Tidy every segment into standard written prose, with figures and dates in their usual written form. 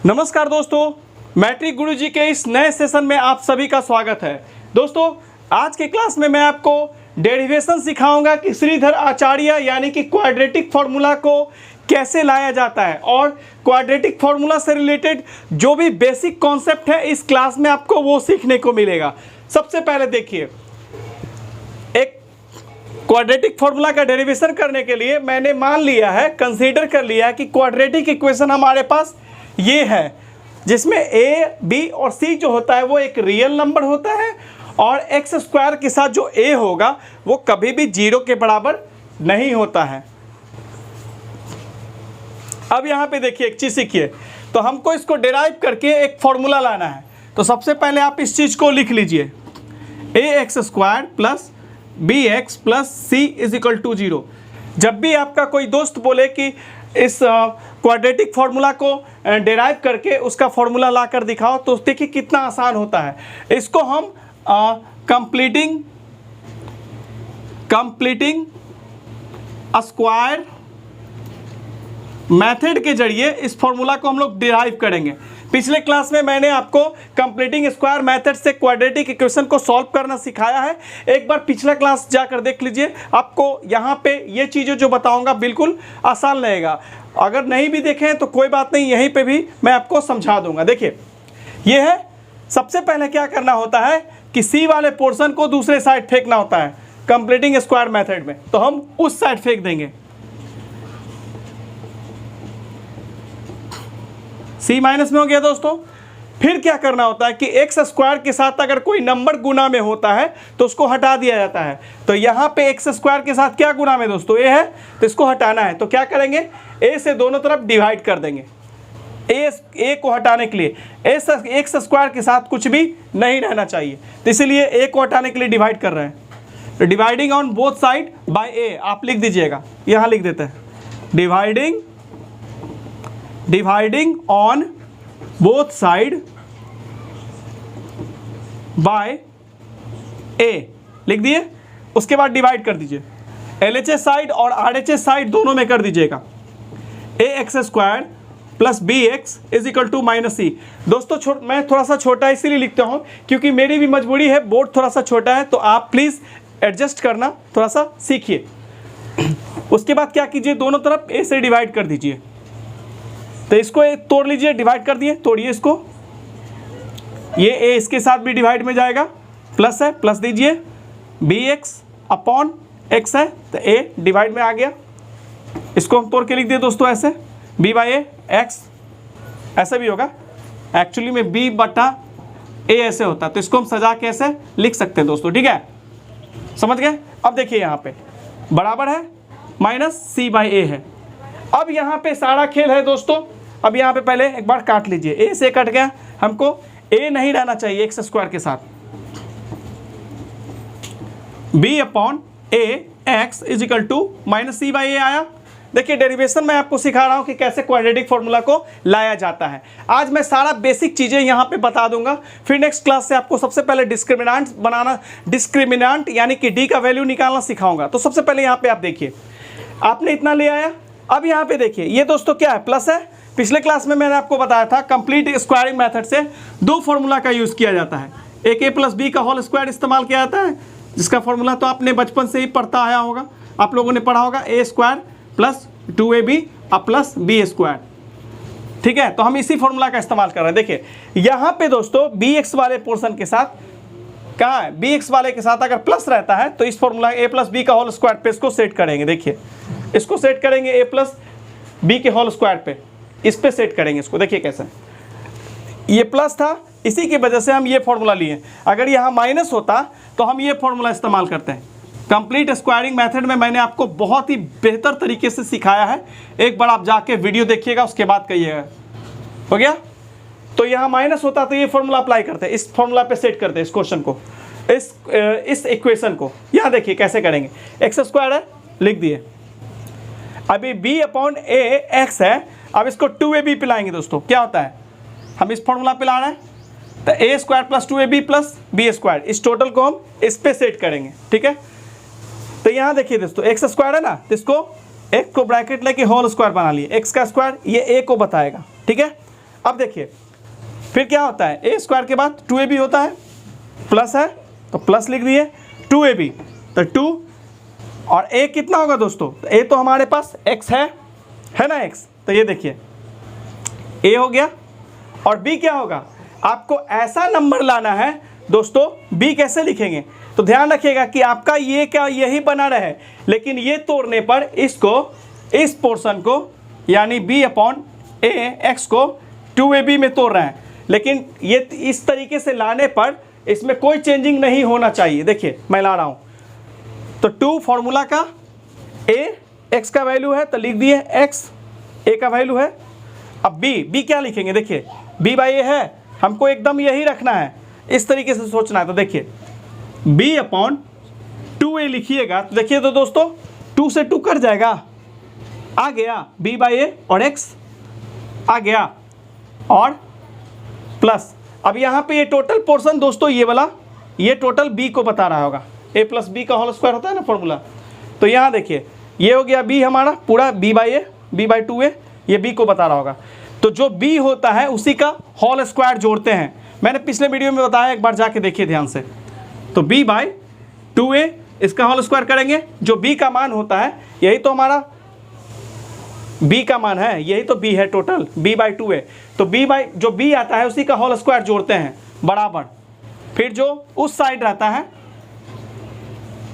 नमस्कार दोस्तों, मैट्रिक गुरुजी के इस नए सेशन में आप सभी का स्वागत है। दोस्तों, आज के क्लास में मैं आपको डेरिवेशन सिखाऊंगा कि श्रीधर आचार्य यानी कि क्वाड्रेटिक फॉर्मूला को कैसे लाया जाता है और क्वाड्रेटिक फॉर्मूला से रिलेटेड जो भी बेसिक कॉन्सेप्ट है इस क्लास में आपको वो सीखने को मिलेगा। सबसे पहले देखिए, एक क्वाड्रेटिक फॉर्मूला का डेरिवेशन करने के लिए मैंने मान लिया है, कंसीडर कर लिया है कि क्वाड्रेटिक इक्वेशन हमारे पास ये है जिसमें a, b और c जो होता है वो एक रियल नंबर होता है और एक्स स्क्वायर के साथ जो a होगा वो कभी भी 0 के बराबर नहीं होता है। अब यहाँ पे देखिए एक चीज़ सीखिए, तो हमको इसको डिराइव करके एक फॉर्मूला लाना है। तो सबसे पहले आप इस चीज़ को लिख लीजिए, ax² plus bx plus c is equal to 0। जब भी आपका कोई दोस्त बोले कि इस क्वाड्रेटिक फार्मूला को डिराइव करके उसका फार्मूला ला कर दिखाओ, तो देखिए कितना आसान होता है। इसको हम कंप्लीटिंग स्क्वायर मेथड के जरिए इस फार्मूला को हम लोग डिराइव करेंगे। पिछले क्लास में मैंने आपको कंप्लीटिंग स्क्वायर मेथड से क्वाड्रेटिक इक्वेशन को सॉल्व करना सिखाया है। एक बार पिछला क्लास जाकर देख लीजिए, आपको यहाँ पे ये चीज़ें जो बताऊंगा बिल्कुल आसान लगेगा। अगर नहीं भी देखें तो कोई बात नहीं, यहीं पे भी मैं आपको समझा दूंगा। देखिए ये है, सबसे पहले क्या करना होता है कि सी वाले पोर्शन को दूसरे साइड फेंकना होता है कंप्लीटिंग स्क्वायर मेथड में, तो हम उस साइड फेंक देंगे। सी माइनस में हो गया दोस्तों। फिर क्या करना होता है कि एक्स स्क्वायर के साथ अगर कोई नंबर गुना में होता है तो उसको हटा दिया जाता है। तो यहाँ पे एक्स स्क्वायर के साथ क्या गुना में दोस्तों, ए है, तो इसको हटाना है। तो क्या करेंगे, ए से दोनों तरफ डिवाइड कर देंगे। ए को हटाने के लिए एक्स स्क्वायर के साथ कुछ भी नहीं रहना चाहिए, तो इसीलिए ए को हटाने के लिए डिवाइड कर रहे हैं। Dividing on both side by a आप लिख दीजिएगा, यहाँ लिख देते हैं dividing on both side by a लिख दिए। उसके बाद डिवाइड कर दीजिए, LHS साइड और RHS साइड दोनों में कर दीजिएगा। ax² plus bx is equal to minus C. दोस्तों मैं थोड़ा सा छोटा इसीलिए लिखता हूँ क्योंकि मेरी भी मजबूरी है, बोर्ड थोड़ा सा छोटा है, तो आप प्लीज़ एडजस्ट करना, थोड़ा सा सीखिए। उसके बाद क्या कीजिए, दोनों तरफ a से डिवाइड कर दीजिए। तो इसको तोड़ लीजिए, डिवाइड कर दिए, तोड़िए इसको, ये a इसके साथ भी डिवाइड में जाएगा, प्लस है, प्लस दीजिए, bx अपॉन x है, तो a डिवाइड में आ गया। इसको हम तोड़ के लिख दिए दोस्तों ऐसे, b बाई ए एक्स, ऐसे भी होगा, एक्चुअली में b बटा a ऐसे होता है, तो इसको हम सजा के ऐसे लिख सकते हैं दोस्तों, ठीक है, समझ गए। अब देखिए यहाँ पे बराबर है माइनस c बाई ए है। अब यहाँ पे सारा खेल है दोस्तों। अब यहाँ पे पहले एक बार काट लीजिए, a से कट गया, हमको a नहीं रहना चाहिए एक्स स्क्वायर के साथ, b upon a X is equal to minus C by a आया। देखिए डेरिवेशन मैं आपको सिखा रहा हूँ कि कैसे क्वाड्रेटिक फॉर्मूला को लाया जाता है। आज मैं सारा बेसिक चीज़ें यहाँ पे बता दूंगा। फिर नेक्स्ट क्लास से आपको सबसे पहले डिस्क्रिमिनेंट बनाना, डिस्क्रिमिनेंट यानी कि d का वैल्यू निकालना सिखाऊंगा। तो सबसे पहले यहाँ पे आप देखिए, आपने इतना ले आया। अब यहाँ पे देखिए ये दोस्तों क्या है, प्लस है। पिछले क्लास में मैंने आपको बताया था कंप्लीट स्क्वायरिंग मेथड से दो फॉर्मूला का यूज़ किया जाता है। एक a प्लस बी का होल स्क्वायर इस्तेमाल किया जाता है, जिसका फॉर्मूला तो आपने बचपन से ही पढ़ता आया होगा, आप लोगों ने पढ़ा होगा, a square plus 2ab plus b square, ठीक है। तो हम इसी फॉर्मूला का इस्तेमाल कर रहे हैं। देखिए यहाँ पे दोस्तों bx वाले पोर्शन के साथ कहाँ है, bx वाले के साथ अगर प्लस रहता है तो इस फॉर्मूला a प्लस बी का होल स्क्वायर पे इसको सेट करेंगे। देखिए इसको सेट करेंगे a प्लस बी के होल स्क्वायर पे, इस पे सेट करेंगे इसको। देखिए कैसे, ये प्लस था, इसी की वजह से हम ये फॉर्मूला लिए। अगर यहाँ माइनस होता तो हम ये फॉर्मूला इस्तेमाल करते हैं। कंप्लीट स्क्वायरिंग मेथड में मैंने आपको बहुत ही बेहतर तरीके से सिखाया है, एक बार आप जाके वीडियो देखिएगा, उसके बाद कहिएगा। हो गया। तो यहाँ माइनस होता तो ये फॉर्मूला अप्लाई करते हैं, इस फॉर्मूला पे सेट करते हैं इस क्वेश्चन को, इस इक्वेशन को। यहाँ देखिए कैसे करेंगे, एक्स स्क्वायर है, लिख दिए। अभी b अपॉन ए एक्स है, अब इसको 2ab पिलाएंगे दोस्तों। क्या होता है, हम इस फॉर्मूला पे ला रहे हैं, तो a square plus 2ab plus b square, इस टोटल को हम इस पे सेट करेंगे, ठीक है। तो यहाँ देखिए दोस्तों एक्स स्क्वायर है ना, तो इसको एक को ब्रैकेट लेके होल स्क्वायर बना लिए, एक्स का स्क्वायर ये a को बताएगा, ठीक है। अब देखिए फिर क्या होता है, ए स्क्वायर के बाद 2ab होता है, प्लस है तो प्लस लिख दिए, 2ab तो 2, और a कितना होगा दोस्तों, तो a तो हमारे पास x है ना x, तो ये देखिए a हो गया। और b क्या होगा, आपको ऐसा नंबर लाना है दोस्तों, b कैसे लिखेंगे, तो ध्यान रखिएगा कि आपका ये क्या यही बना रहे, लेकिन ये तोड़ने पर इसको, इस पोर्शन को यानी b अपॉन a x को 2ab में तोड़ रहे हैं, लेकिन ये इस तरीके से लाने पर इसमें कोई चेंजिंग नहीं होना चाहिए। देखिए मैं ला रहा हूँ, तो 2 फॉर्मूला का a x का वैल्यू है तो लिख दिए x a का वैल्यू है। अब b क्या लिखेंगे, देखिए b बाई a है, हमको एकदम यही रखना है, इस तरीके से सोचना है। तो देखिए b अपॉन 2a लिखिएगा, तो देखिए तो दोस्तों 2 से 2 कट जाएगा, आ गया b बाई a और x आ गया, और प्लस अब यहाँ पे ये टोटल पोर्शन दोस्तों ये वाला, ये टोटल b को बता रहा होगा, a प्लस बी का होल स्क्वायर होता है ना फॉर्मूला, तो यहाँ देखिए ये हो गया b हमारा पूरा b by a, b by 2a, ये b को बता रहा होगा। तो जो b होता है उसी का होल स्क्वायर जोड़ते हैं, मैंने पिछले वीडियो में बताया, एक बार जाके देखिए ध्यान से। तो b बाई 2a इसका होल स्क्वायर करेंगे, जो b का मान होता है यही तो हमारा b का मान है, यही तो b है टोटल, b बाई 2a, तो जो b आता है उसी का होल स्क्वायर जोड़ते हैं बराबर। फिर जो उस साइड रहता है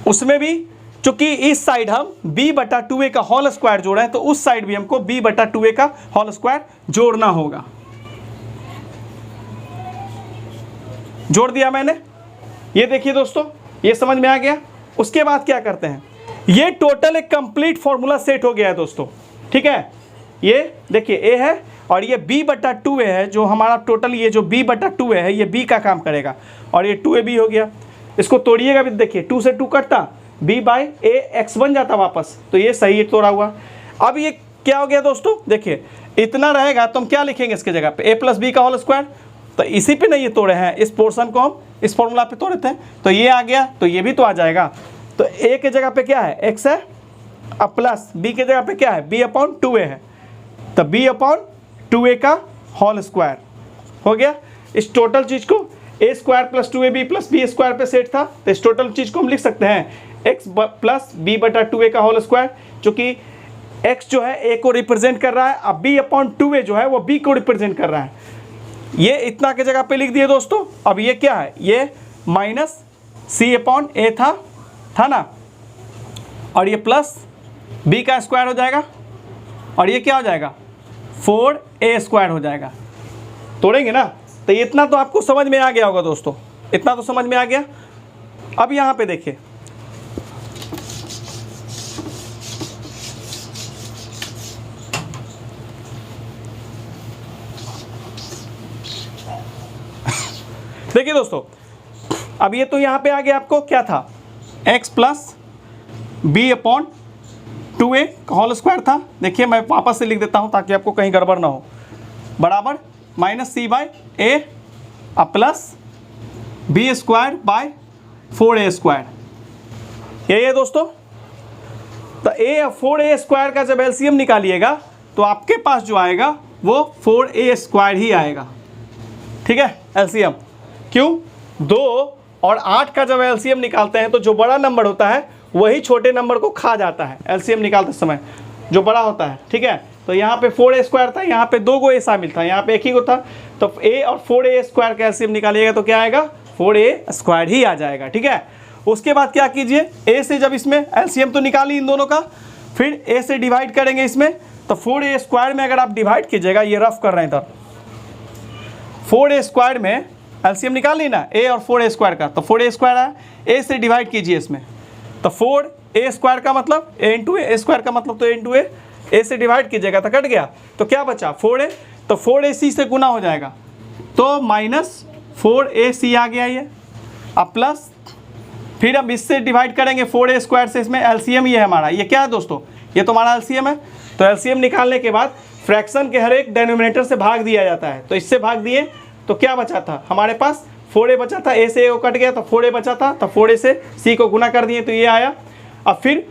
उसमें भी, चूंकि इस साइड हम b बटा 2a का होल स्क्वायर जोड़े हैं, तो उस साइड भी हमको b बटा 2a का होल स्क्वायर जोड़ना होगा। जोड़ दिया मैंने, ये देखिए दोस्तों ये समझ में आ गया। उसके बाद क्या करते हैं, ये टोटल एक कंप्लीट फॉर्मूला सेट हो गया है दोस्तों, ठीक है। ये देखिए a है और ये b बटा 2a है, जो हमारा टोटल ये जो b बटा 2a है ये b का काम करेगा, और ये 2ab हो गया। इसको तोड़िएगा भी, देखिए 2 से 2 कटता, b बाई a x बन जाता वापस, तो ये सही तोड़ा हुआ। अब ये क्या हो गया दोस्तों, देखिए इतना रहेगा तो हम क्या लिखेंगे इसके जगह पे, a प्लस बी का होल स्क्वायर, तो इसी पे नहीं ये तोड़े हैं, इस पोर्शन को हम इस फॉर्मूला पे तोड़े थे, तो ये आ गया, तो ये भी तो आ जाएगा। तो a के जगह पे क्या है x है, अब प्लस b के जगह पे क्या है b अपॉन 2a है, तो b अपॉन 2a का होल स्क्वायर हो गया। इस टोटल चीज़ को a square plus 2ab plus b square पे सेट था, तो इस टोटल चीज़ को हम लिख सकते हैं x प्लस b बटा 2a का होल स्क्वायर, चूँकि x जो है a को रिप्रेजेंट कर रहा है, अब b अपॉन 2a जो है वो b को रिप्रेजेंट कर रहा है। ये इतना के जगह पे लिख दिए दोस्तों। अब ये क्या है, ये माइनस c अपॉन a था ना, और ये प्लस b का स्क्वायर हो जाएगा, और ये क्या हो जाएगा 4a स्क्वायर हो जाएगा। तोड़ेंगे ना, तो इतना तो आपको समझ में आ गया होगा दोस्तों, इतना तो समझ में आ गया। अब यहाँ पे देखिए देखिए दोस्तों, अब ये तो यहाँ पे आ गया, आपको क्या था x plus B upon 2a का होल स्क्वायर था। देखिए मैं वापस से लिख देता हूँ ताकि आपको कहीं गड़बड़ ना हो, बराबर माइनस सी बाई ए अब plus b square by 4a square, यही है दोस्तों। तो a और 4a स्क्वायर का जब एलसीएम निकालिएगा तो आपके पास जो आएगा वो 4a स्क्वायर ही आएगा, ठीक है। एलसीएम क्यों, 2 और 8 का जब एलसीएम निकालते हैं तो जो बड़ा नंबर होता है वही छोटे नंबर को खा जाता है एलसीएम निकालते समय, जो बड़ा होता है, ठीक है। तो यहाँ पे 4a स्क्वायर था, यहाँ पे 2 a शामिल था, यहाँ पे एक ही को था, तो a और 4a स्क्वायर का एलसीएम निकालिएगा तो क्या आएगा 4a स्क्वायर ही आ जाएगा, ठीक है। उसके बाद क्या कीजिए, a से जब इसमें एलसीएम तो निकाली इन दोनों का, फिर a से डिवाइड करेंगे इसमें, तो 4a स्क्वायर में अगर आप डिवाइड कीजिएगा, ये रफ कर रहे हैं इधर, 4a स्क्वायर में एलसीएम निकाल ली ना a और 4a स्क्वायर का, तो 4a स्क्वायर आया, a से डिवाइड कीजिए इसमें, तो 4a स्क्वायर का मतलब a इंटू a स्क्वायर का मतलब तो a इंटू a से डिवाइड कीजिएगा तो कट गया, तो क्या बचा 4a, तो 4ac से गुना हो जाएगा, तो माइनस 4ac आ गया ये, अब प्लस फिर हम इससे डिवाइड करेंगे 4a स्क्वायर से, इसमें एलसीएम ये है हमारा, ये क्या है दोस्तों, ये तो हमारा एलसीएम है। तो एलसीएम निकालने के बाद फ्रैक्शन के हर एक डिनोमिनेटर से भाग दिया जाता है, तो इससे भाग दिए तो क्या बचा था हमारे पास 4a बचा था, a से a को कट गया तो 4a बचा था, तो 4a से c को गुना कर दिए तो ये आया। अब फिर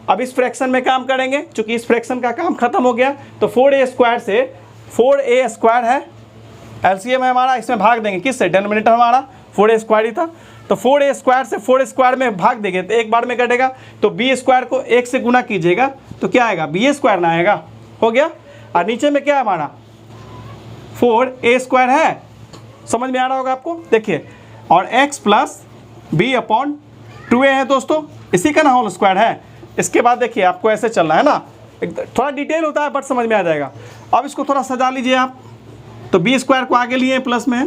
अब इस फ्रैक्शन में काम करेंगे, चूंकि इस फ्रैक्शन का काम खत्म हो गया, तो 4a स्क्वायर से 4a स्क्वायर है एलसीएम है हमारा, इसमें भाग देंगे किससे, डिनोमिनेटर हमारा 4a² ही था, तो 4a² से 4a² में भाग देंगे तो एक बार में कटेगा, तो b² को 1 से गुना कीजिएगा तो क्या आएगा, ba² ना आएगा, हो गया। और नीचे में क्या है हमारा 4a² है, समझ में आ रहा होगा आपको, देखिए, और x प्लस b/2a है दोस्तों, इसी का ना होल स्क्वायर है। इसके बाद देखिए आपको ऐसे चलना है ना, थोड़ा डिटेल होता है बट समझ में आ जाएगा। अब इसको थोड़ा सजा लीजिए आप, तो b² को आगे लिए प्लस में है,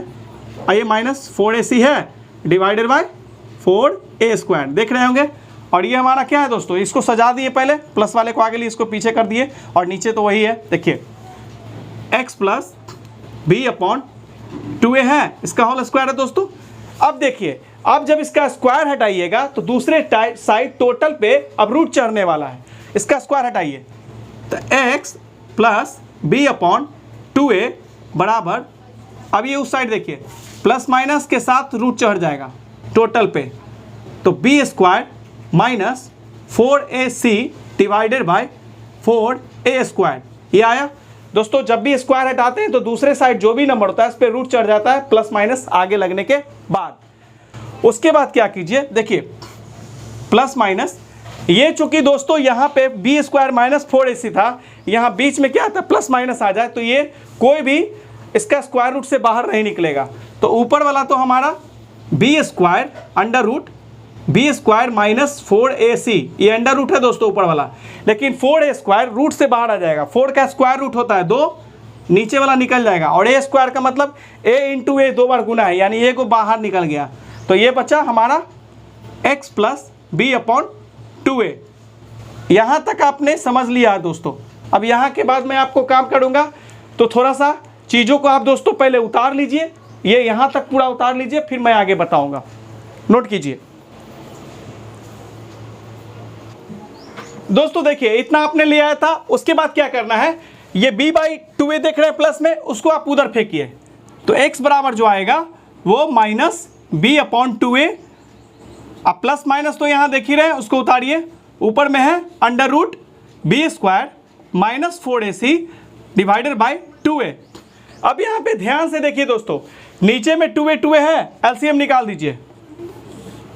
और ये -4ac है डिवाइडेड बाय 4a², देख रहे होंगे। और ये हमारा क्या है दोस्तों, इसको सजा दिए, पहले प्लस वाले को आगे लिए, इसको पीछे कर दिए, और नीचे तो वही है, देखिए x प्लस b/2a है, इसका होल स्क्वायर है दोस्तों। अब देखिए, अब जब इसका स्क्वायर हटाइएगा तो दूसरे साइड टोटल पे अब रूट चढ़ने वाला है, इसका स्क्वायर हटाइए, तो x प्लस b/2a बराबर, अब ये उस साइड देखिए प्लस माइनस के साथ रूट चढ़ जाएगा टोटल पे, तो b² minus 4ac divided bye 4a², ये आया दोस्तों। जब भी स्क्वायर हटाते हैं तो दूसरे साइड जो भी नंबर होता है इस पर रूट चढ़ जाता है, प्लस माइनस आगे लगने के बाद। उसके बाद क्या कीजिए, देखिए प्लस माइनस, ये चूंकि दोस्तों यहाँ पे b² माइनस 4ac था, यहाँ बीच में क्या आता है प्लस माइनस आ जाए तो ये कोई भी इसका स्क्वायर रूट से बाहर नहीं निकलेगा, तो ऊपर वाला तो हमारा b² under root b² minus 4ac, ये अंडर रूट है दोस्तों ऊपर वाला, लेकिन 4a² रूट से बाहर आ जाएगा, 4 का स्क्वायर रूट होता है 2, नीचे वाला निकल जाएगा, और a² का मतलब a इंटू a 2 बार गुना है, यानी a को बाहर निकल गया, तो ये बचा हमारा x प्लस b/2a। यहाँ तक आपने समझ लिया दोस्तों। अब यहाँ के बाद मैं आपको काम करूँगा, तो थोड़ा सा चीज़ों को आप दोस्तों पहले उतार लीजिए, ये यहाँ तक पूरा उतार लीजिए, फिर मैं आगे बताऊँगा, नोट कीजिए दोस्तों। देखिए इतना आपने ले आया था, उसके बाद क्या करना है, ये b/2a देख रहे हैं प्लस में, उसको आप उधर फेंकिए, तो x बराबर जो आएगा वो माइनस b/2a, अब प्लस माइनस तो यहाँ देख ही रहे हैं, उसको उतारिए, ऊपर में है under root b² minus 4ac divided by 2a। अब यहाँ पे ध्यान से देखिए दोस्तों, नीचे में 2a है, एलसीएम निकाल दीजिए,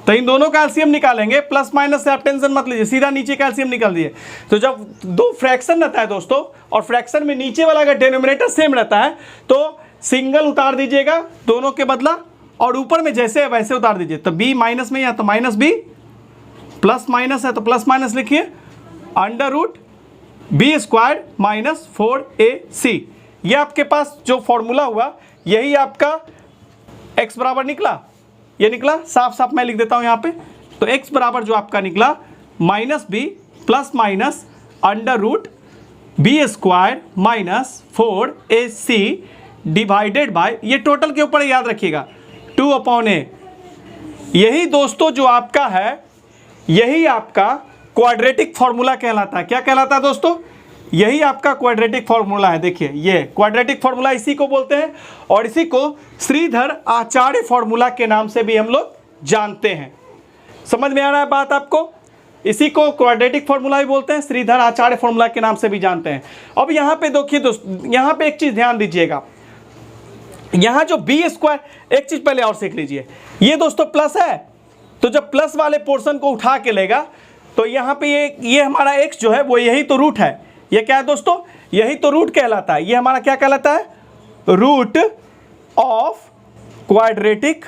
तो इन दोनों का एलसीएम निकालेंगे, प्लस माइनस से आप टेंशन मत लीजिए, सीधा नीचे का एलसीएम निकाल दिए। तो जब दो फ्रैक्शन रहता है दोस्तों, और फ्रैक्शन में नीचे वाला अगर डिनोमिनेटर सेम रहता है तो सिंगल उतार दीजिएगा दोनों के बदला, और ऊपर में जैसे है वैसे उतार दीजिए, तो b माइनस में या तो माइनस b, प्लस माइनस है तो प्लस माइनस लिखिए, under root b² minus 4ac, ये आपके पास जो फॉर्मूला हुआ यही आपका x बराबर निकला, ये निकला, साफ साफ मैं लिख देता हूँ यहाँ पे, तो x बराबर जो आपका निकला minus b plus minus under root b² minus 4ac divided by, ये टोटल के ऊपर याद रखिएगा 2/a। यही दोस्तों जो आपका है, यही आपका क्वाड्रेटिक फॉर्मूला कहलाता है। क्या कहलाता है दोस्तों, यही आपका क्वाड्रेटिक फॉर्मूला है। देखिए ये क्वाड्रेटिक फॉर्मूला इसी को बोलते हैं, और इसी को श्रीधर आचार्य फॉर्मूला के नाम से भी हम लोग जानते हैं। समझ में आ रहा है बात आपको, इसी को क्वाड्रेटिक फॉर्मूला भी बोलते हैं, श्रीधर आचार्य फॉर्मूला के नाम से भी जानते हैं। अब यहाँ पे देखिए दोस्तों, यहाँ पे एक चीज ध्यान दीजिएगा, यहाँ जो b², एक चीज पहले और सीख लीजिए, ये दोस्तों प्लस है, तो जब प्लस वाले पोर्शन को उठा के लेगा तो यहाँ पे ये हमारा x जो है वो यही तो रूट है, ये क्या है दोस्तों, यही तो रूट कहलाता है, ये हमारा क्या कहलाता है, रूट ऑफ क्वाड्रेटिक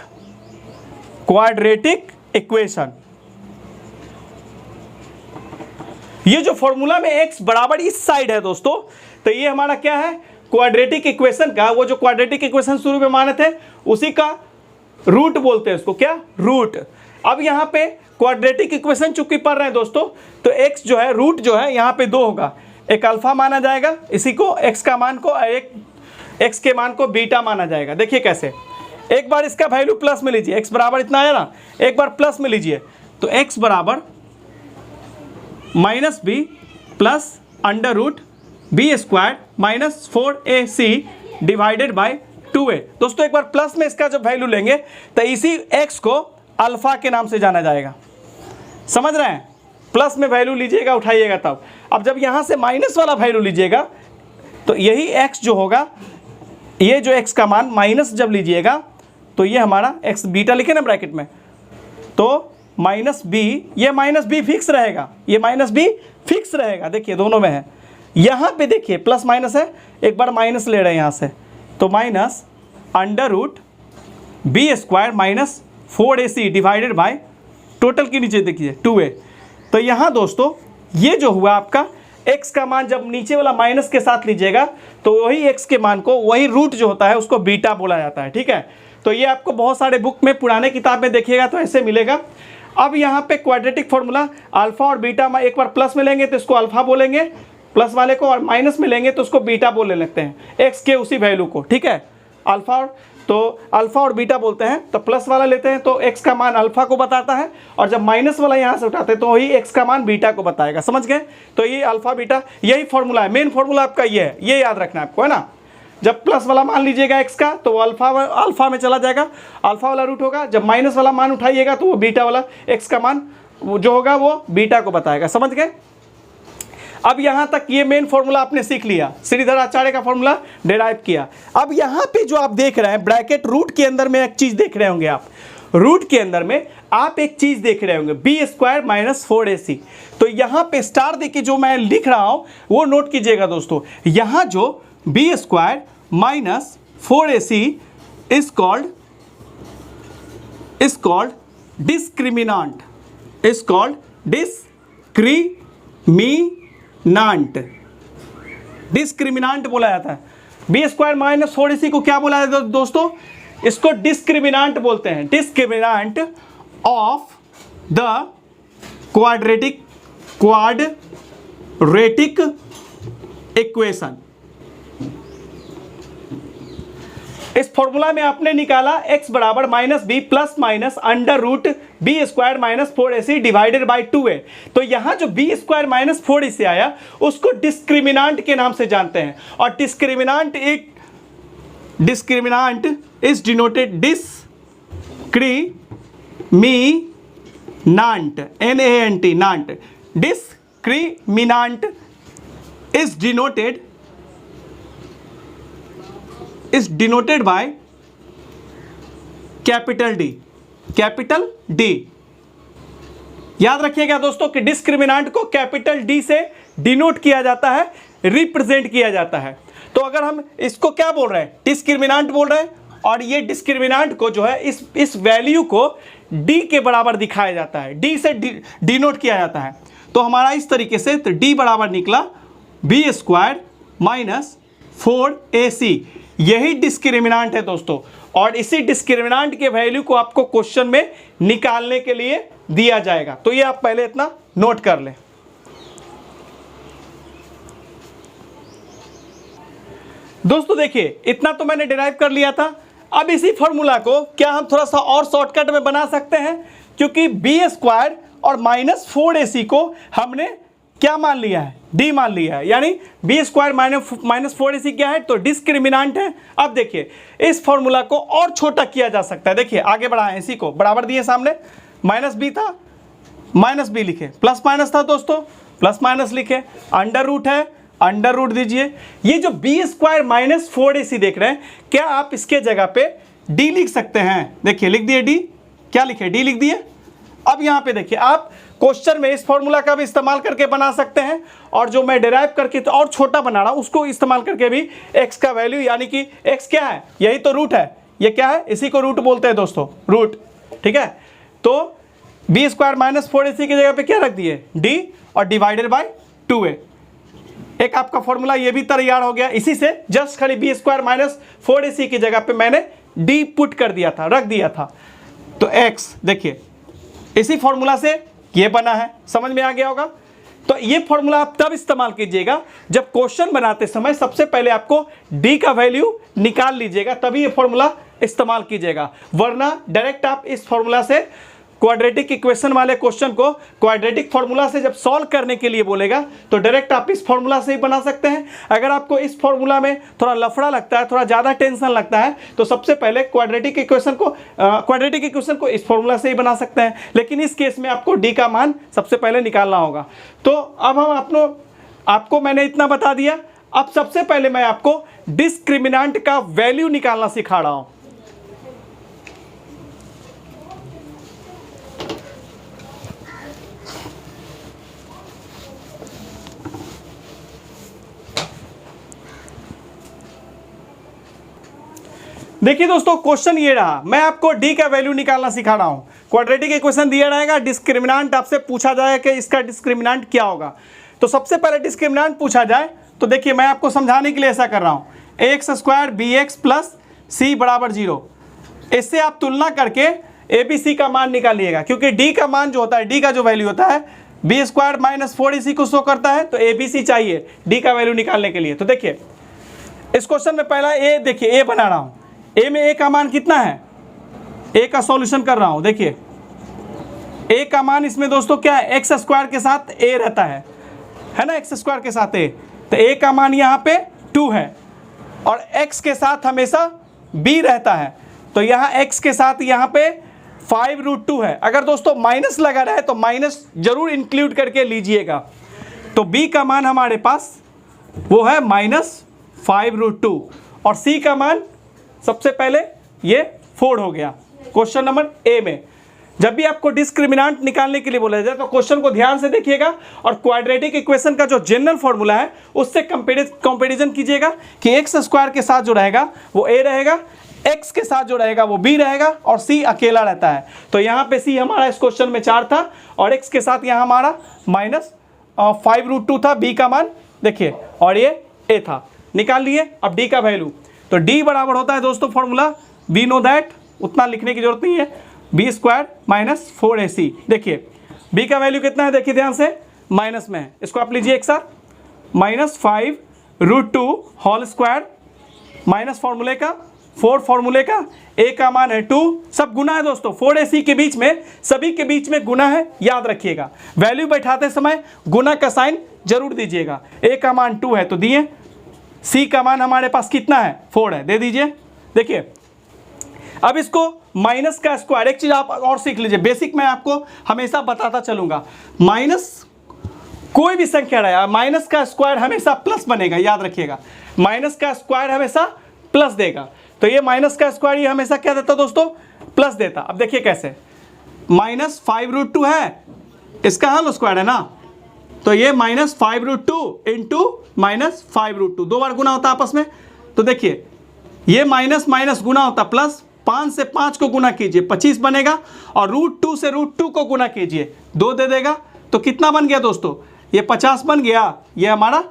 इक्वेशन। ये जो फॉर्मूला में x बराबर इस साइड है दोस्तों, तो ये हमारा क्या है, क्वाड्रेटिक इक्वेशन का, वो जो क्वाड्रेटिक इक्वेशन शुरू में माने थे उसी का रूट बोलते हैं उसको, क्या, रूट। अब यहाँ पे क्वाड्रेटिक इक्वेशन चूंकि पढ़ रहे हैं दोस्तों, तो x जो है, रूट जो है यहाँ पे 2 होगा, एक अल्फा माना जाएगा, इसी को x का मान को, एक x के मान को बीटा माना जाएगा। देखिए कैसे, एक बार इसका वैल्यू प्लस में लीजिए, x बराबर इतना है ना, एक बार प्लस में लीजिए, तो x बराबर minus b plus under root b² minus 4ac divided by 2a। दोस्तों एक बार प्लस में इसका जब वैल्यू लेंगे तो इसी x को अल्फा के नाम से जाना जाएगा, समझ रहे हैं, प्लस में वैल्यू लीजिएगा उठाइएगा तब। अब जब यहाँ से माइनस वाला वैल्यू लीजिएगा तो यही x जो होगा ये जो x का मान माइनस जब लीजिएगा तो ये हमारा x बीटा लिखे ना ब्रैकेट में, तो माइनस बी, ये माइनस बी फिक्स रहेगा, ये माइनस बी फिक्स रहेगा, देखिए दोनों में है। यहाँ पे देखिए प्लस माइनस है, एक बार माइनस ले रहे हैं यहाँ से, तो minus under root b square minus 4ac divided by total के नीचे देखिए 2a। तो यहाँ दोस्तों ये जो हुआ आपका x का मान जब नीचे वाला माइनस के साथ लीजिएगा तो वही x के मान को, वही रूट जो होता है उसको बीटा बोला जाता है, ठीक है। तो ये आपको बहुत सारे बुक में, पुराने किताब में देखिएगा तो ऐसे मिलेगा। अब यहाँ पे क्वाड्रेटिक फॉर्मूला अल्फा और बीटा में एक बार प्लस में लेंगे तो इसको अल्फा बोलेंगे प्लस वाले को, और माइनस में लेंगे तो उसको बीटा बोलने लगते हैं x के उसी वैल्यू को, ठीक है। अल्फा और बीटा बोलते हैं, तो प्लस वाला लेते हैं तो x का मान अल्फा को बताता है, और जब माइनस वाला यहाँ से उठाते हैं तो वही x का मान बीटा को बताएगा, समझ गए। तो ये अल्फा बीटा यही फॉर्मूला है, मेन फॉर्मूला आपका ये है, ये याद रखना है आपको, है ना। जब प्लस वाला मान लीजिएगा x का तो वो अल्फा में चला जाएगा, अल्फा वाला रूट होगा। जब माइनस वाला मान उठाइएगा तो वो बीटा वाला x का मान जो होगा वो बीटा को बताएगा, समझ गए। अब यहाँ तक ये मेन फॉर्मूला आपने सीख लिया, श्रीधर आचार्य का फॉर्मूला डिराइव किया। अब यहाँ पे जो आप देख रहे हैं ब्रैकेट रूट के अंदर में एक चीज देख रहे होंगे आप, रूट के अंदर में आप एक चीज देख रहे होंगे बी स्क्वायर माइनस 4ac। तो यहाँ पे स्टार देखिए जो मैं लिख रहा हूँ वो नोट कीजिएगा दोस्तों। यहाँ जो B square minus 4ac is called discriminant, is called discriminant बोला जाता है। बी स्क्वायर माइनस 4ac को क्या बोला जाता है दोस्तों? इसको डिस्क्रिमिनांट बोलते हैं, discriminant of the quadratic equation. इस फॉर्मूला में आपने निकाला x बराबर minus b plus minus under root b square minus 4ac divided by 2a। तो यहां जो बी स्क्वायर माइनस 4ac आया उसको डिस्क्रिमिनांट के नाम से जानते हैं, और discriminant is denoted discriminant NANT नांट। Discriminant is denoted by capital D। याद रखिएगा दोस्तों कि डिस्क्रिमिनांट को कैपिटल D से डिनोट किया जाता है, रिप्रेजेंट किया जाता है। तो अगर हम इसको क्या बोल रहे हैं, डिस्क्रिमिनांट बोल रहे हैं, और ये डिस्क्रिमिनांट को जो है इस वैल्यू को D के बराबर दिखाया जाता है, D से डिनोट किया जाता है। तो हमारा इस तरीके से तो D बराबर निकला बी स्क्वायर माइनस 4ac, यही डिस्क्रिमिनांट है दोस्तों। और इसी डिस्क्रिमिनांट के वैल्यू को आपको क्वेश्चन में निकालने के लिए दिया जाएगा, तो ये आप पहले इतना नोट कर लें। दोस्तों देखिए इतना तो मैंने डिराइव कर लिया था। अब इसी फॉर्मूला को क्या हम थोड़ा सा और शॉर्टकट में बना सकते हैं, क्योंकि बी स्क्वायर और माइनस 4ac को हमने क्या मान लिया है, D मान लिया है, यानी बी स्क्वायर माइनस 4ac क्या है, तो डिस्क्रिमिनांट है। अब देखिए इस फॉर्मूला को और छोटा किया जा सकता है, देखिए आगे बढ़ाएं, इसी को बराबर दिए सामने, माइनस बी था माइनस बी लिखे, प्लस माइनस था दोस्तों प्लस माइनस लिखे, अंडर रूट है अंडर रूट दीजिए। ये जो बी स्क्वायर माइनस 4ac देख रहे हैं, क्या आप इसके जगह पे D लिख सकते हैं? देखिए लिख दिए D, क्या लिखे D लिख दिए। अब यहाँ पे देखिए आप क्वेश्चन में इस फॉर्मूला का भी इस्तेमाल करके बना सकते हैं, और जो मैं डिराइव करके तो और छोटा बना रहा हूं उसको इस्तेमाल करके भी x का वैल्यू, यानी कि x क्या है, यही तो रूट है, ये क्या है, इसी को रूट बोलते हैं दोस्तों, रूट, ठीक है। तो बी स्क्वायर माइनस 4ac की जगह पे क्या रख दिए D, और डिवाइडेड बाय 2a। एक आपका फॉर्मूला ये भी तैयार हो गया। इसी से जस्ट खाली बी स्क्वायर माइनस 4ac की जगह पे मैंने D पुट कर दिया था, रख दिया था। तो x देखिए इसी फॉर्मूला से ये बना है, समझ में आ गया होगा। तो ये फॉर्मूला आप तब इस्तेमाल कीजिएगा जब क्वेश्चन बनाते समय सबसे पहले आपको D का वैल्यू निकाल लीजिएगा, तभी ये फॉर्मूला इस्तेमाल कीजिएगा। वरना डायरेक्ट आप इस फॉर्मूला से क्वाड्रेटिक इक्वेशन वाले क्वेश्चन को क्वाड्रेटिक फॉर्मूला से जब सॉल्व करने के लिए बोलेगा तो डायरेक्ट आप इस फॉर्मूला से ही बना सकते हैं। अगर आपको इस फॉर्मूला में थोड़ा लफड़ा लगता है, थोड़ा ज़्यादा टेंशन लगता है, तो सबसे पहले क्वाड्रेटिक इक्वेशन को इस फॉर्मूला से ही बना सकते हैं। लेकिन इस केस में आपको D का मान सबसे पहले निकालना होगा। तो अब हम आपको मैंने इतना बता दिया। अब सबसे पहले मैं आपको डिस्क्रिमिनेंट का वैल्यू निकालना सिखा रहा हूं। देखिए दोस्तों, क्वेश्चन ये रहा, मैं आपको डी का वैल्यू निकालना सिखा रहा हूं। क्वाड्रेटिक इक्वेशन दिया रहेगा, डिस्क्रिमिनेंट आपसे पूछा जाएगा कि इसका डिस्क्रिमिनेंट क्या होगा। तो सबसे पहले डिस्क्रिमिनेंट पूछा जाए तो देखिए मैं आपको समझाने के लिए ऐसा कर रहा हूं, X square B X plus C बराबर 0। इससे आप तुलना करके ए बी सी का मान निकालिएगा, क्योंकि डी का मान जो होता है, डी का जो वैल्यू होता है बी स्क्वायर माइनस 4ac को शो करता है, तो ए बी सी चाहिए डी का वैल्यू निकालने के लिए। तो देखिए इस क्वेश्चन में पहला ए, देखिए ए बना रहा हूं, ए में ए का मान कितना है, ए का सॉल्यूशन कर रहा हूं। देखिए ए का मान इसमें दोस्तों क्या है, एक्स स्क्वायर के साथ ए रहता है ना, एक्स स्क्वायर के साथ ए, तो ए का मान यहाँ पे 2 है और एक्स के साथ हमेशा बी रहता है, तो यहाँ एक्स के साथ यहाँ पे 5√2 है। अगर दोस्तों माइनस लगा रहा है तो माइनस जरूर इंक्लूड करके लीजिएगा। तो बी का मान हमारे पास वो है -5√2 और सी का मान सबसे पहले ये 4 हो गया। क्वेश्चन नंबर ए में जब भी आपको डिस्क्रिमिनेंट निकालने के लिए बोला जाए तो क्वेश्चन को ध्यान से देखिएगा और क्वाड्रेटिक इक्वेशन का जो जनरल फॉर्मूला है उससे कंपैरिजन कीजिएगा कि एक्स स्क्वायर के साथ जो रहेगा वो ए रहेगा, एक्स के साथ जो रहेगा वो बी रहेगा और सी अकेला रहता है। तो यहाँ पे सी हमारा इस क्वेश्चन में 4 था और एक्स के साथ यहाँ हमारा -5√2 था, बी का मान देखिए और ये ए था, निकाल लिए। अब डी का वैल्यू, तो डी बराबर होता है दोस्तों फॉर्मूला, वी नो दैट, उतना लिखने की जरूरत नहीं है, बी स्क्वायर माइनस 4ac। देखिए बी का वैल्यू कितना है, देखिए ध्यान से, माइनस में है, इसको आप लीजिए एक साथ, -5√2 होल स्क्वायर माइनस फॉर्मूले का 4 फॉर्मूले का, ए का मान है 2, सब गुना है दोस्तों, 4ac के बीच में, सभी के बीच में गुना है, याद रखिएगा। वैल्यू बैठाते समय गुना का साइन जरूर दीजिएगा। ए का मान 2 है तो दिए, सी का मान हमारे पास कितना है 4 है, दे दीजिए। देखिए अब इसको माइनस का स्क्वायर, एक चीज आप और सीख लीजिए, बेसिक मैं आपको हमेशा बताता चलूंगा, माइनस कोई भी संख्या रहा, माइनस का स्क्वायर हमेशा प्लस बनेगा, याद रखिएगा, माइनस का स्क्वायर हमेशा प्लस देगा। तो ये माइनस का स्क्वायर ये हमेशा क्या देता दोस्तों, प्लस देता। अब देखिए कैसे, -5√2 है, इसका होल स्क्वायर है ना, तो ये -5√2 इंटू -5√2 दो बार गुना होता है आपस में। तो देखिए ये माइनस माइनस गुना होता प्लस, 5 से 5 को गुना कीजिए 25 बनेगा और √2 से √2 को गुना कीजिए 2 दे देगा। तो कितना बन गया दोस्तों, ये 50 बन गया, ये हमारा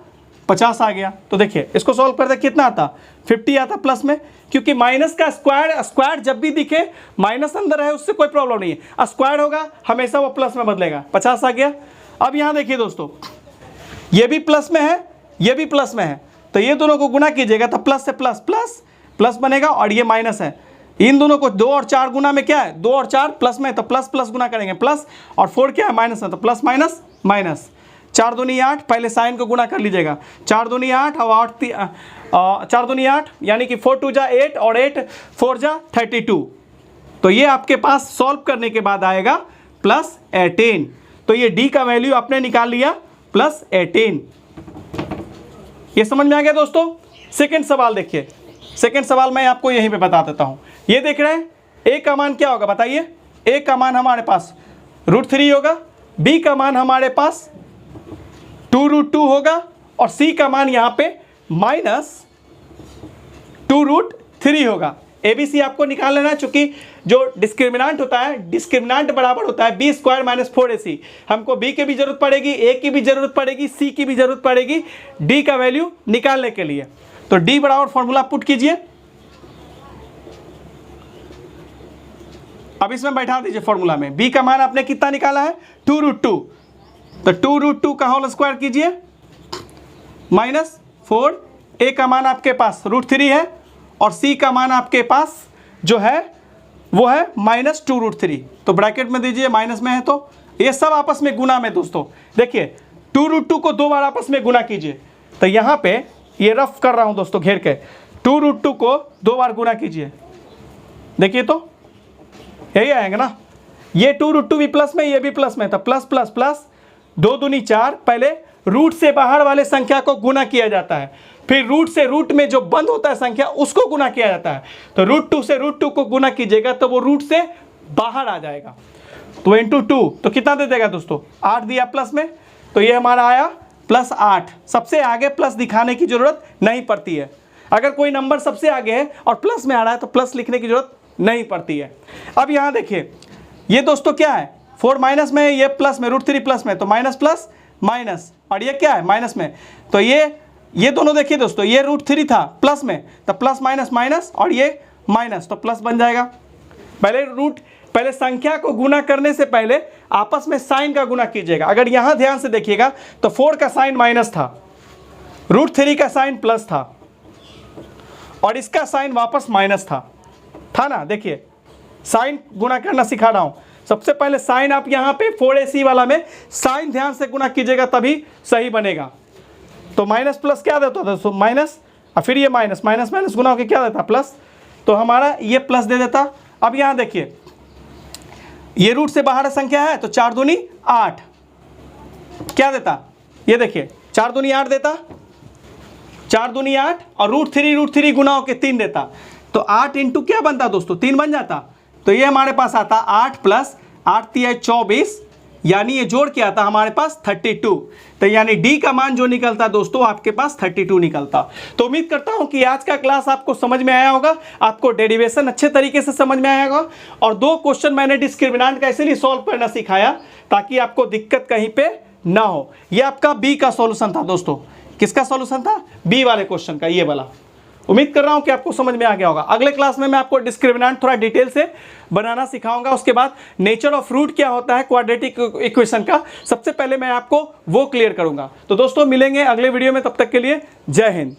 50 आ गया। तो देखिए इसको सॉल्व करते कितना आता, 50 आता प्लस में, क्योंकि माइनस का स्क्वायर जब भी दिखे माइनस अंदर है उससे कोई प्रॉब्लम नहीं है, स्क्वायर होगा हमेशा वो प्लस में बदलेगा, 50 आ गया। अब यहाँ देखिए दोस्तों, ये भी प्लस में है, ये भी प्लस में है, तो ये दोनों को गुना कीजिएगा तो प्लस से प्लस प्लस प्लस बनेगा और ये माइनस है, इन दोनों को 2 और 4 गुना में क्या है, 2 और 4 प्लस में, तो प्लस प्लस गुना करेंगे प्लस, और 4 क्या है माइनस है, तो प्लस माइनस माइनस, 4 दूनी 8, पहले साइन को गुना कर लीजिएगा, 4 दूनी 8 और 4 दूनी 8 यानी कि 4 2 जा 8 और 8 4 जा 32। तो ये आपके पास सॉल्व करने के बाद आएगा +18। तो ये डी का वैल्यू आपने निकाल लिया +18। ये समझ में आ गया दोस्तों। सेकंड सवाल देखिए, सेकंड सवाल मैं आपको यहीं पे बता देता हूं। ये देख रहे हैं, ए का मान क्या होगा बताइए, ए का मान हमारे पास √3 होगा, बी का मान हमारे पास 2√2 होगा और सी का मान यहाँ पे -2√3 होगा। एबीसी आपको निकाल लेना है, चूंकि जो डिस्क्रिमिनेंट होता है, डिस्क्रिमिनेंट बराबर होता है बी स्क्वायर माइनस 4ac। हमको बी की भी जरूरत पड़ेगी, ए की भी जरूरत पड़ेगी, सी की भी जरूरत पड़ेगी डी का वैल्यू निकालने के लिए। तो डी बराबर फॉर्मूला पुट कीजिए, अब इसमें बैठा दीजिए फॉर्मूला में। बी का मान आपने कितना निकाला है 2√2, तो 2√2 का होल स्क्वायर कीजिए -4, ए का मान आपके पास √3 है और सी का मान आपके पास जो है वो है -2√3। तो ब्रैकेट में दीजिए, माइनस में है तो ये सब आपस में गुना में दोस्तों। देखिए 2√2 को 2 बार आपस में गुना कीजिए, तो यहाँ पे ये रफ कर रहा हूँ दोस्तों घेर के, 2√2 को 2 बार गुना कीजिए, देखिए तो यही आएगा ना। ये 2√2 भी प्लस में, ये भी प्लस में, तो प्लस प्लस प्लस 2 दूनी 4, पहले रूट से बाहर वाले संख्या को गुना किया जाता है, फिर रूट से रूट में जो बंद होता है संख्या उसको गुना किया जाता है। तो √2 से √2 को गुना कीजिएगा तो वो रूट से बाहर आ जाएगा। तो इंटू 2 तो कितना दे देगा दोस्तों, 8 दिया प्लस में, तो ये हमारा आया +8। सबसे आगे प्लस दिखाने की जरूरत नहीं पड़ती है। अगर कोई नंबर सबसे आगे है और प्लस में आ रहा है तो प्लस लिखने की जरूरत नहीं पड़ती है। अब यहाँ देखिए ये दोस्तों क्या है, 4 माइनस में, ये प्लस में, √3 प्लस में, तो माइनस प्लस माइनस, और ये क्या है माइनस में, तो ये दोनों देखिए दोस्तों, ये √3 था प्लस में, तो प्लस माइनस माइनस, और ये माइनस, तो प्लस बन जाएगा। पहले संख्या को गुना करने से पहले आपस में साइन का गुना कीजिएगा। अगर यहां ध्यान से देखिएगा तो 4 का साइन माइनस था, √3 का साइन प्लस था, और इसका साइन वापस माइनस था ना। देखिए साइन गुना करना सिखा रहा हूं। सबसे पहले साइन आप यहां पे 4AC वाला में साइन ध्यान से गुना कीजिएगा तभी सही बनेगा। तो माइनस प्लस क्या देता था दोस्तों, माइनस, और फिर ये माइनस माइनस माइनस गुना होकर क्या देता, प्लस, तो हमारा ये प्लस दे देता। अब यहां देखिए ये रूट से बाहर संख्या है तो 4 दूनी 8 क्या देता, ये देखिए 4 दूनी 8 देता, 4 दूनी 8, और √3 गुना होकर 3 देता, तो 8 इंटू क्या बनता दोस्तों, 3 बन जाता। तो ये हमारे पास आता 8 + 8 × 24, यानी ये जोड़ के आता हमारे पास 32। तो यानी डी का मान जो निकलता दोस्तों आपके पास 32 निकलता। तो उम्मीद करता हूं कि आज का क्लास आपको समझ में आया होगा, आपको डेरिवेशन अच्छे तरीके से समझ में आया होगा, और 2 क्वेश्चन मैंने डिस्क्रिमिनेंट का इसीलिए सॉल्व करना सिखाया ताकि आपको दिक्कत कहीं पे ना हो। ये आपका बी का सॉल्यूशन था दोस्तों। किसका सॉल्यूशन था, बी वाले क्वेश्चन का, ये वाला। उम्मीद कर रहा हूं कि आपको समझ में आ गया होगा। अगले क्लास में मैं आपको डिस्क्रिमिनेंट थोड़ा डिटेल से बनाना सिखाऊंगा। उसके बाद नेचर ऑफ रूट क्या होता है क्वाड्रेटिक इक्वेशन का, सबसे पहले मैं आपको वो क्लियर करूंगा। तो दोस्तों मिलेंगे अगले वीडियो में, तब तक के लिए जय हिंद।